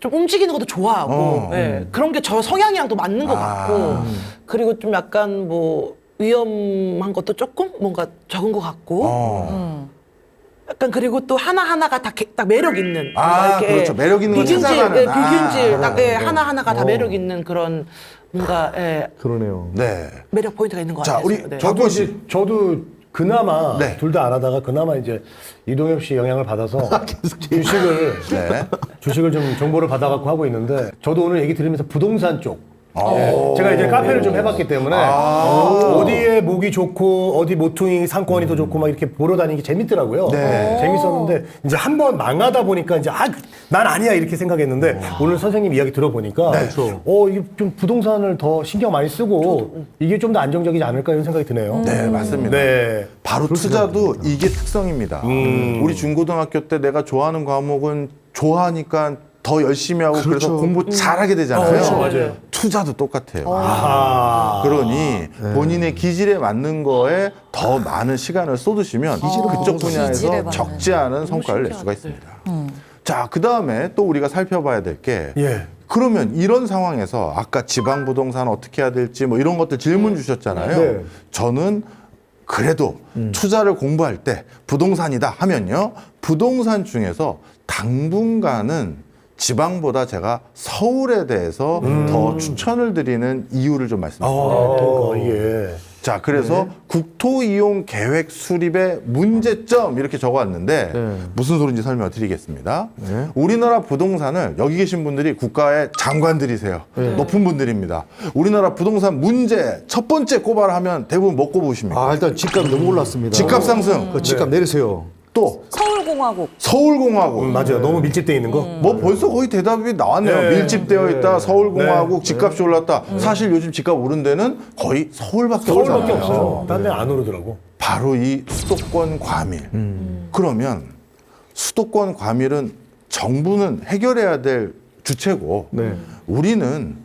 좀 움직이는 것도 좋아하고 예, 그런 게 저 성향이랑 또 맞는 것 같고 그리고 좀 약간 뭐 위험한 것도 조금 뭔가 적은 것 같고 약간 그리고 또 하나하나가 다 딱 매력 있는 뭔가 그렇죠. 매력 있는 걸 비균질, 찾아가는. 예, 비균질 딱 예, 하나하나가 다 매력 있는 그런 뭔가 예, 그러네요. 네. 매력 포인트가 있는 것 자, 같아요. 우리 네. 저- 저도 이제 저도 그나마 네. 둘 다 안 하다가 그나마 이제 이동엽 씨 영향을 받아서 주식을 네. 주식을 좀 정보를 받아갖고 하고 있는데 저도 오늘 얘기 들으면서 부동산 쪽 네. 제가 이제 카페를 좀 해봤기 때문에 어디에 목이 좋고 어디 모퉁이 상권이 더 좋고 막 이렇게 보러 다니기 재밌더라고요. 네. 재밌었는데 이제 한번 망하다 보니까 이제 난 아니야 이렇게 생각했는데 오늘 선생님 이야기 들어보니까 이게 좀 부동산을 더 신경 많이 쓰고 이게 좀 더 안정적이지 않을까 이런 생각이 드네요. 네, 맞습니다. 네. 바로 투자도 이게 특성입니다. 우리 중고등학교 때 내가 좋아하는 과목은 좋아하니까 더 열심히 하고 그래서 공부 잘하게 되잖아요. 그렇죠, 맞아요. 투자도 똑같아요. 아. 그러니 본인의 기질에 맞는 거에 더 많은 시간을 쏟으시면 그쪽 기질에 분야에서 맞는. 적지 않은 성과를 낼 수가 있습니다. 자, 그 다음에 또 우리가 살펴봐야 될 게 예. 그러면 이런 상황에서 아까 지방 부동산 어떻게 해야 될지 뭐 이런 것들 질문 주셨잖아요. 네. 저는 그래도 투자를 공부할 때 부동산이다 하면요. 부동산 중에서 당분간은 지방보다 제가 서울에 대해서 더 추천을 드리는 이유를 좀 말씀드릴게요. 그러니까 이게 자, 그래서 국토 이용 계획 수립의 문제점 이렇게 적어왔는데 무슨 소리인지 설명을 드리겠습니다. 우리나라 부동산을 여기 계신 분들이 국가의 장관들이세요. 높은 분들입니다. 우리나라 부동산 문제 첫 번째 꼽아하면 대부분 뭐 꼽으십니까? 일단 집값 너무 올랐습니다. 집값 상승. 그 집값 내리세요. 또 서울공화국. 서울공화국. 맞아요. 너무 밀집돼 있는 거. 뭐 벌써 거의 대답이 나왔네요. 네. 밀집되어 있다. 서울공화국 네. 집값이 올랐다. 사실 요즘 집값 오른 데는 거의 서울밖에 서울밖에 없잖아요. 없어요. 딴 데는 안 오르더라고. 바로 이 수도권 과밀. 그러면 수도권 과밀은 정부는 해결해야 될 주체고 우리는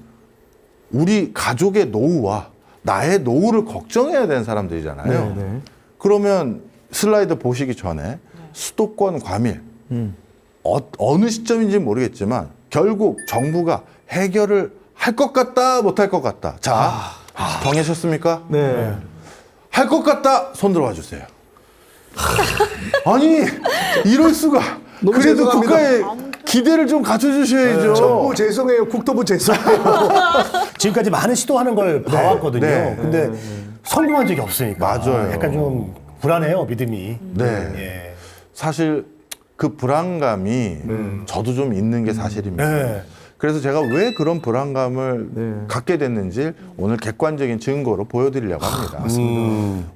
우리 가족의 노후와 나의 노후를 걱정해야 되는 사람들이잖아요. 그러면 슬라이드 보시기 전에 수도권 과밀 어느 시점인지 모르겠지만 결국 정부가 해결을 할 것 같다 못할 것 같다. 자, 정하셨습니까? 네. 할 것 같다 손 들어와 주세요. 아니 이럴 수가. 너무 그래도 죄송합니다. 국가에 기대를 좀 갖춰주셔야죠. 정부 죄송해요. 국토부 죄송해요. 지금까지 많은 시도하는 걸 봐왔거든요. 네. 근데 성공한 적이 없으니까. 맞아요. 약간 좀 불안해요, 믿음이. 네. 예. 사실 그 불안감이 저도 좀 있는 게 사실입니다. 네. 그래서 제가 왜 그런 불안감을 갖게 됐는지 오늘 객관적인 증거로 보여드리려고 합니다.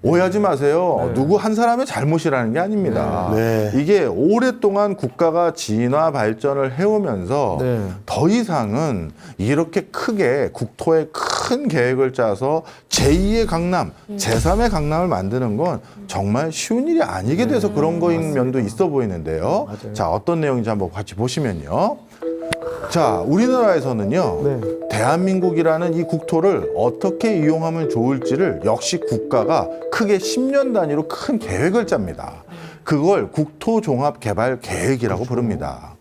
오해하지 마세요. 누구 한 사람의 잘못이라는 게 아닙니다. 네. 이게 오랫동안 국가가 진화 발전을 해오면서 더 이상은 이렇게 크게 국토에 큰 계획을 짜서 제2의 강남, 제3의 강남을 만드는 건 정말 쉬운 일이 아니게 돼서 그런 거인 면도 있어 보이는데요. 자, 어떤 내용인지 한번 같이 보시면요. 자, 우리나라에서는요, 네. 대한민국이라는 이 국토를 어떻게 이용하면 좋을지를 역시 국가가 크게 10년 단위로 큰 계획을 짭니다. 그걸 국토종합개발계획이라고 부릅니다.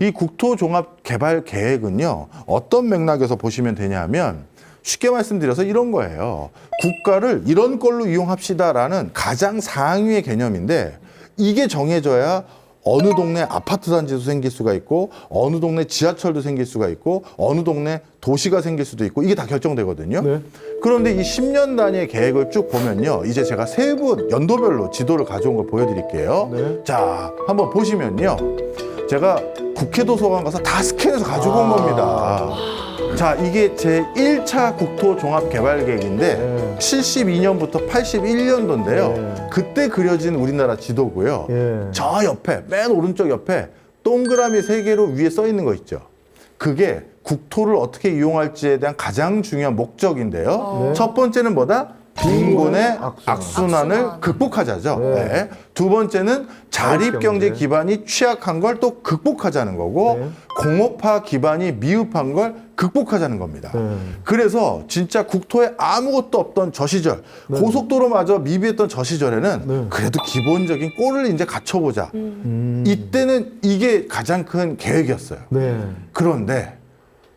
이 국토종합개발계획은요, 어떤 맥락에서 보시면 되냐면, 쉽게 말씀드려서 이런 거예요. 국가를 이런 걸로 이용합시다라는 가장 상위의 개념인데, 이게 정해져야 어느 동네 아파트 단지도 생길 수가 있고, 어느 동네 지하철도 생길 수가 있고, 어느 동네 도시가 생길 수도 있고, 이게 다 결정되거든요. 네. 그런데 이 10년 단위의 계획을 쭉 보면요, 이제 제가 세부 연도별로 지도를 가져온 걸 보여드릴게요. 네. 자, 한번 보시면요, 제가 국회 도서관 가서 다 스캔해서 가지고 온 겁니다. 자, 이게 제 1차 국토종합개발계획인데 네. 72년부터 81년도인데요. 네. 그때 그려진 우리나라 지도고요. 예. 저 옆에, 맨 오른쪽 옆에 동그라미 3개로 위에 써 있는 거 있죠. 그게 국토를 어떻게 이용할지에 대한 가장 중요한 목적인데요. 네. 첫 번째는 뭐다? 빈곤의 악순환. 악순환을 악순환. 극복하자죠. 네. 네. 두 번째는 자립경제 자립경제. 기반이 취약한 걸 또 극복하자는 거고, 네. 공업화 기반이 미흡한 걸 극복하자는 겁니다. 네. 그래서 진짜 국토에 아무것도 없던 저 시절, 고속도로마저 미비했던 저 시절에는 네. 그래도 기본적인 꼴을 이제 갖춰보자. 이때는 이게 가장 큰 계획이었어요. 네. 그런데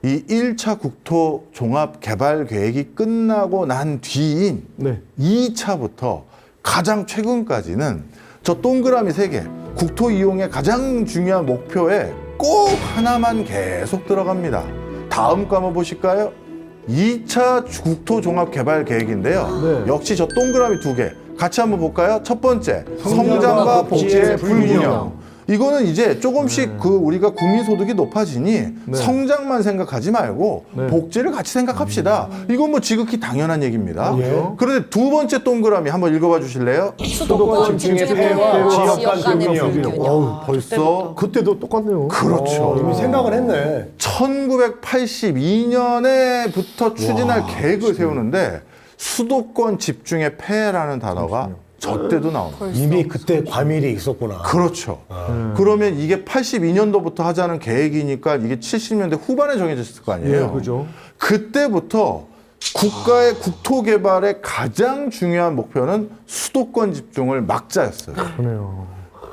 이 1차 국토종합개발계획이 끝나고 난 뒤인 네. 2차부터 가장 최근까지는 저 동그라미 3개, 국토 이용의 가장 중요한 목표에 꼭 하나만 계속 들어갑니다. 다음 거 한번 보실까요? 2차 국토종합개발계획인데요. 네. 역시 저 동그라미 2개 같이 한번 볼까요? 첫 번째, 성장과 복지의 불균형. 이거는 이제 조금씩 그 우리가 국민소득이 높아지니 성장만 생각하지 말고 네. 복지를 같이 생각합시다. 이건 뭐 지극히 당연한 얘기입니다. 예. 그런데 두 번째 동그라미 한번 읽어봐 주실래요? 수도권 집중의 집중의 폐해와 폐해와 지역 지역 간 간의 불균형. 불균형. 어우, 벌써 그때도 똑같네요. 그렇죠. 이미 생각을 했네. 1982년에부터 추진할 계획을 세우는데 수도권 집중의 폐해라는 단어가 저 때도 나옵니다. 이미 그때 과밀이 있었구나. 그렇죠. 그러면 이게 82년도부터 하자는 계획이니까 이게 70년대 후반에 정해졌을 거 아니에요. 예, 그죠. 그때부터 국가의 국토 개발의 가장 중요한 목표는 수도권 집중을 막자였어요. 그러네요.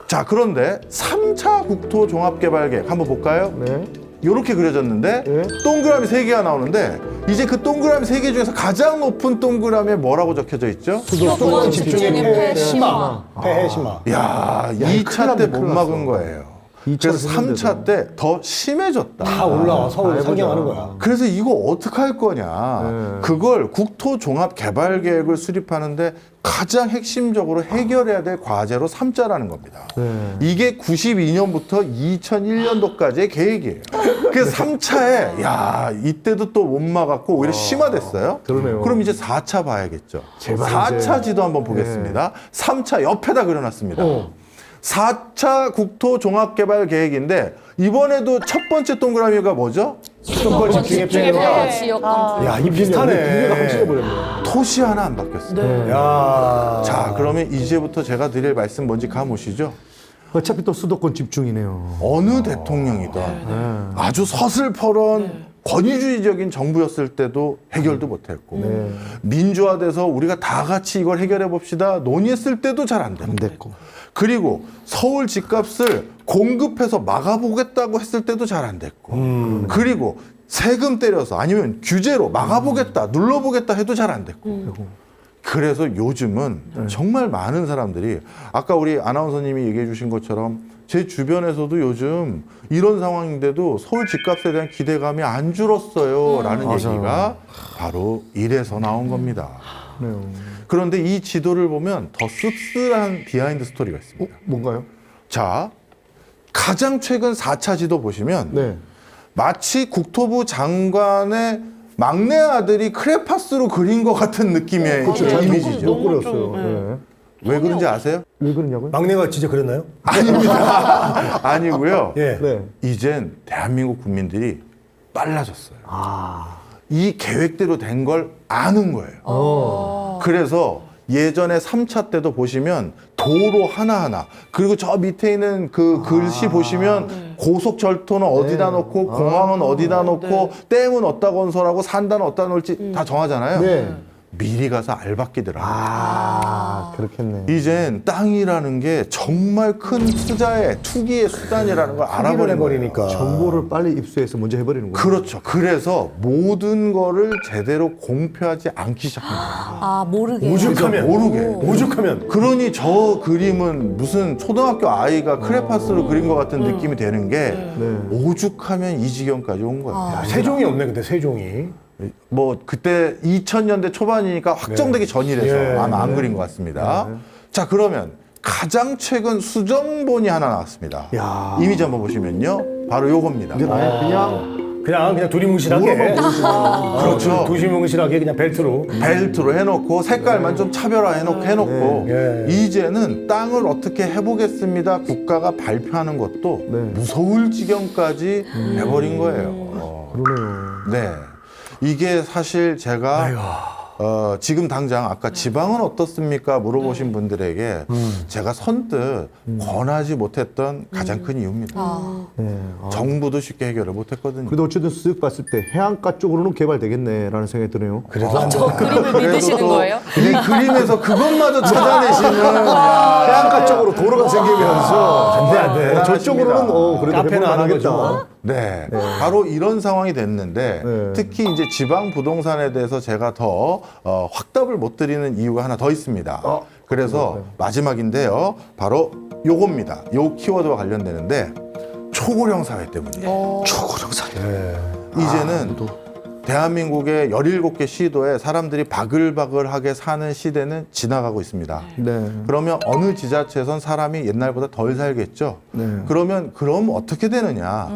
자, 그런데 3차 국토 종합 개발 계획 한번 볼까요? 네. 이렇게 그려졌는데 예. 동그라미 3개가 나오는데 이제 그 동그라미 3개 중에서 가장 높은 동그라미에 뭐라고 적혀져 있죠? 수도권 집중의 폐해 심화. 폐해 심화. 야, 큰일 2차 때 났네, 못 큰일 막은 났어. 거예요. 2차 그래서 했는데도. 3차 때 더 심해졌다. 다 올라와 서울 해보자. 상경하는 거야. 그래서 이거 어떻게 할 거냐. 네. 그걸 국토종합개발계획을 수립하는데 가장 핵심적으로 해결해야 될 과제로 삼자라는 겁니다. 네. 이게 92년부터 2001년도까지의 계획이에요. 그래서 3차에 야 이때도 또 못 막았고 오히려 심화됐어요. 그러네요. 그럼 이제 4차 봐야겠죠. 제발 4차 이제. 지도 한번 보겠습니다. 3차 옆에다 그려놨습니다. 어. 4차 국토종합개발계획인데 이번에도 첫 번째 동그라미가 뭐죠? 수도권 집중의 집중의 폐해와. 폐해와 지역 간 야, 이 분위기가 비슷하네. 훔쳐버렸네. 토시 하나 안 바뀌었어요. 네. 야. 자, 그러면 이제부터 제가 드릴 말씀 뭔지 감으시죠? 어차피 또 수도권 집중이네요. 어느 대통령이든 아주 서슬퍼런 권위주의적인 정부였을 때도 해결도 못했고 네. 민주화돼서 우리가 다 같이 이걸 해결해 봅시다 논의했을 때도 잘 안 됐고 됐고. 그리고 서울 집값을 공급해서 막아보겠다고 했을 때도 잘 안 됐고 그리고 세금 때려서 아니면 규제로 막아보겠다 눌러보겠다 해도 잘 안 됐고 그래서 요즘은 정말 많은 사람들이 아까 우리 아나운서님이 얘기해 주신 것처럼 제 주변에서도 요즘 이런 상황인데도 서울 집값에 대한 기대감이 안 줄었어요 라는 얘기가 바로 이래서 나온 겁니다. 그래요. 그런데 이 지도를 보면 더 씁쓸한 비하인드 스토리가 있습니다. 뭔가요? 자, 가장 최근 4차 지도 보시면 네. 마치 국토부 장관의 막내 아들이 크레파스로 그린 것 같은 느낌의 그렇죠. 잘 이미지죠. 못 너무 그렸어요. 좀, 네. 왜 그런지 아세요? 왜 그러냐고요? 막내가 진짜 그랬나요? 아니고요. 예. 네. 이젠 대한민국 국민들이 빨라졌어요. 아. 이 계획대로 된 걸 아는 거예요. 그래서 예전에 3차 때도 보시면 도로 하나하나 그리고 저 밑에 있는 그 글씨 보시면 고속철도는 어디다 놓고 공항은 어디다 놓고 댐은 어디다 건설하고 산다는 어디다 놓을지 다 정하잖아요. 네. 미리 가서 알바끼더라고요. 그렇겠네. 이젠 땅이라는 게 정말 큰 투기의 수단이라는 걸 알아버린 거예요. 해버리니까. 정보를 빨리 입수해서 먼저 해버리는 거예요. 그렇죠. 그래서 모든 거를 제대로 공표하지 않기 시작한 거예요. 아, 모르게. 오죽하면 모르게. 오죽하면 그러니 저 그림은 무슨 초등학교 아이가 크레파스로 그린 것 같은 느낌이 되는 게 오죽하면 이 지경까지 온 거예요. 야, 세종이 없네 근데 세종이. 뭐 그때 2000년대 초반이니까 확정되기 전이라서 예. 아마 안 그린 것 같습니다. 자, 그러면 가장 최근 수정본이 하나 나왔습니다. 야. 이미지 한번 보시면요. 바로 요겁니다. 이제 아예 그냥 그냥 두리뭉실하게. 그렇죠. 두시뭉실하게 그냥 벨트로. 벨트로 해놓고 색깔만 좀 차별화해놓고 네. 이제는 땅을 어떻게 해보겠습니다. 국가가 발표하는 것도 네. 무서울 지경까지 해버린 거예요. 그러네요. 네. 이게 사실 제가 지금 당장 아까 지방은 어떻습니까? 물어보신 분들에게 제가 선뜻 권하지 못했던 가장 큰 이유입니다. 네. 정부도 쉽게 해결을 못했거든요. 그래도 어쨌든 쓱 봤을 때 해안가 쪽으로는 개발되겠네라는 생각이 드네요. 그래서 저 그림을 믿으시는 또 거예요? 이 그림에서 그것마저 찾아내시는 해안가 쪽으로 도로가 생기면서 안 돼. 저쪽으로는 그래도 카페는 해볼만 안 하겠죠. 하겠다. 네, 바로 이런 상황이 됐는데 네. 특히 이제 지방 부동산에 대해서 제가 더 확답을 못 드리는 이유가 하나 더 있습니다. 그래서 마지막인데요, 바로 요겁니다. 요 키워드와 관련되는데 초고령 사회 때문이에요. 초고령 사회. 이제는 대한민국의 17개 시도에 사람들이 바글바글하게 사는 시대는 지나가고 있습니다. 네. 그러면 어느 지자체에선 사람이 옛날보다 덜 살겠죠. 그럼 어떻게 되느냐?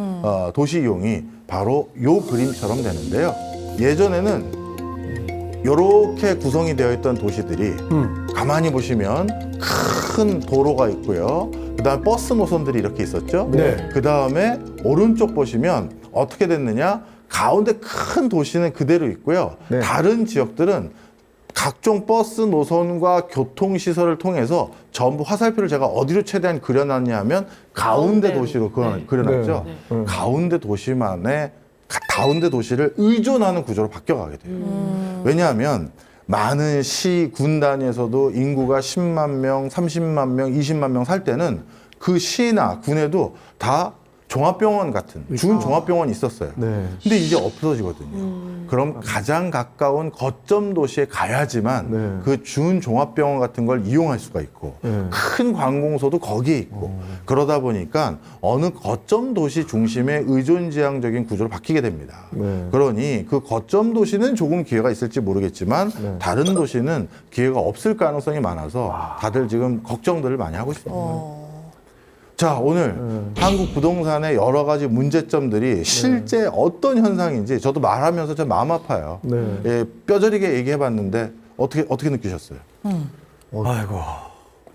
도시 이용이 바로 요 그림처럼 되는데요. 예전에는 이렇게 구성이 되어 있던 도시들이 가만히 보시면 큰 도로가 있고요. 그다음 버스 노선들이 이렇게 있었죠. 네. 그다음에 오른쪽 보시면 어떻게 됐느냐? 가운데 큰 도시는 그대로 있고요. 네. 다른 지역들은 각종 버스 노선과 교통시설을 통해서 전부 화살표를 제가 어디로 최대한 그려놨냐 하면 가운데 도시로 그려놨죠. 가운데 도시만의 가운데 도시를 의존하는 구조로 바뀌어가게 돼요. 왜냐하면 많은 시, 군 단위에서도 인구가 10만 명, 30만 명, 20만 명 살 때는 그 시나 군에도 다 종합병원 같은 준 종합병원이 있었어요. 네. 근데 이제 없어지거든요. 그럼 가장 가까운 거점 도시에 가야지만 네. 그 준 종합병원 같은 걸 이용할 수가 있고 큰 관공서도 거기에 있고 그러다 보니까 어느 거점 도시 중심의 의존지향적인 구조로 바뀌게 됩니다. 네. 그러니 그 거점 도시는 조금 기회가 있을지 모르겠지만 다른 도시는 기회가 없을 가능성이 많아서 다들 지금 걱정들을 많이 하고 있습니다. 자, 오늘 한국 부동산의 여러 가지 문제점들이 실제 어떤 현상인지 저도 말하면서 좀 마음 아파요. 네. 예, 뼈저리게 얘기해봤는데 어떻게 느끼셨어요? 아이고.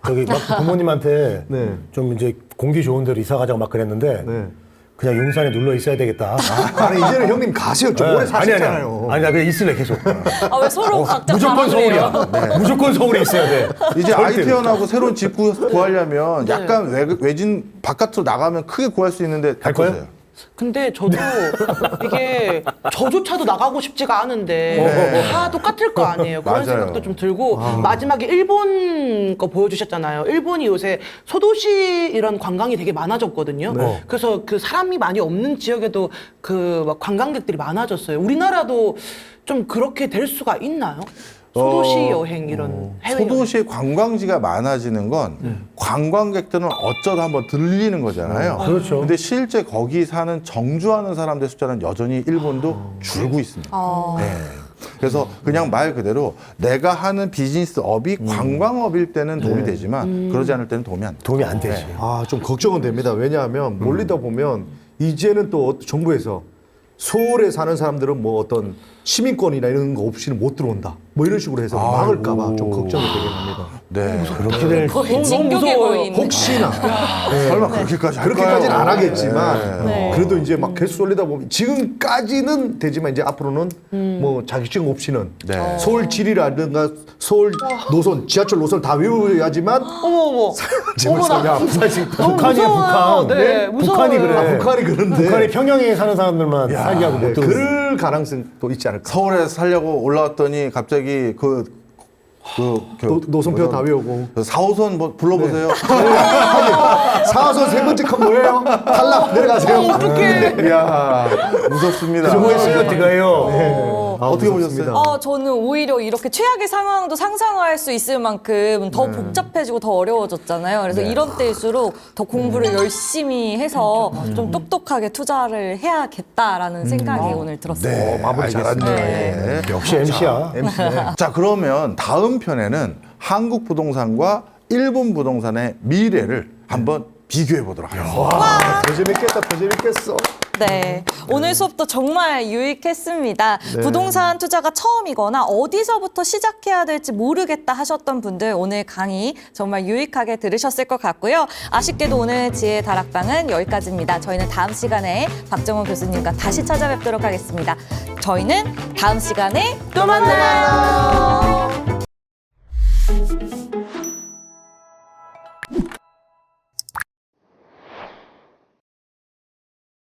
저기 막 부모님한테 네. 좀 이제 공기 좋은 데로 이사 가자고 막 그랬는데 네. 그냥 용산에 눌러 있어야 되겠다. 아니 이제는 형님 가세요. 좀 오래 아니 사셨잖아요. 아니 나 그냥 있을래 계속. 아, 왜 서로 각자 무조건 다르네요. 서울이야. 무조건 서울에 있어야 돼. 이제 아이 절대로. 태어나고 새로운 집 구하려면 약간 외진 바깥으로 나가면 크게 구할 수 있는데 갈 거예요? 바꾸세요. 근데 저도 이게 저조차도 나가고 싶지가 않은데 다 똑같을 거 아니에요. 그런 맞아요. 생각도 좀 들고 마지막에 일본 거 보여주셨잖아요. 일본이 요새 소도시 이런 관광이 되게 많아졌거든요. 그래서 그 사람이 많이 없는 지역에도 그 막 관광객들이 많아졌어요. 우리나라도 좀 그렇게 될 수가 있나요? 소도시 여행 이런 해외 여행. 소도시에 관광지가 많아지는 건 관광객들은 어쩌다 한번 들리는 거잖아요. 그렇죠. 근데 실제 거기 사는 정주하는 사람들 숫자는 여전히 일본도 줄고 있습니다. 네. 그래서 그냥 말 그대로 내가 하는 비즈니스업이 관광업일 때는 도움이 되지만 그러지 않을 때는 도움이 안 돼요. 도움이 안 되지. 좀 걱정은 됩니다. 왜냐하면 몰리다 보면 이제는 또 정부에서 서울에 사는 사람들은 뭐 어떤 시민권이나 이런 거 없이는 못 들어온다. 뭐 이런 식으로 해서 막을까봐 좀 걱정이 되긴 합니다. 네. 그렇게 될 거의 진격의 거인. 혹시나 설마 그렇게까지 할까요? 그렇게까지는 안 하겠지만 네. 그래도 이제 막 계속 쏠리다 보면 지금까지는 되지만 이제 앞으로는 뭐 자격증 없이는 네. 서울 지리라든가 서울 노선 지하철 노선 다 외워야지만 어머. 지금 어머나. 사실 북한이야, 무서워요. 북한. 네, 무서워요. 북한이 그래. 북한이 그런데 북한이 평양에 사는 사람들만 사기하고 못 들어. 그럴 가능성도 있지 않을까. 서울에 살려고 올라왔더니 갑자기 노선표 다 외우고 4호선 뭐 불러보세요. 4호선 세 번째 칸 뭐예요? 탈락 내려가세요. 어떡해. 이야 무섭습니다. 수고했어요, 디가요. 어떻게 보셨어요? 저는 오히려 이렇게 최악의 상황도 상상할 수 있을 만큼 더 복잡해지고 더 어려워졌잖아요. 그래서 이런 때일수록 더 공부를 열심히 해서 좀 똑똑하게 투자를 해야겠다라는 생각이 오늘 들었어요. 네, 마무리 잘하네. 네. 역시 MC야. 자 그러면 다음 편에는 한국 부동산과 일본 부동산의 미래를 한번 비교해 보도록 하겠습니다. 와, 더 재밌겠다, 더 재밌겠어. 네. 오늘 수업도 정말 유익했습니다. 부동산 투자가 처음이거나 어디서부터 시작해야 될지 모르겠다 하셨던 분들 오늘 강의 정말 유익하게 들으셨을 것 같고요. 아쉽게도 오늘 지혜 다락방은 여기까지입니다. 저희는 다음 시간에 박정원 교수님과 다시 찾아뵙도록 하겠습니다. 저희는 다음 시간에 또 만나요.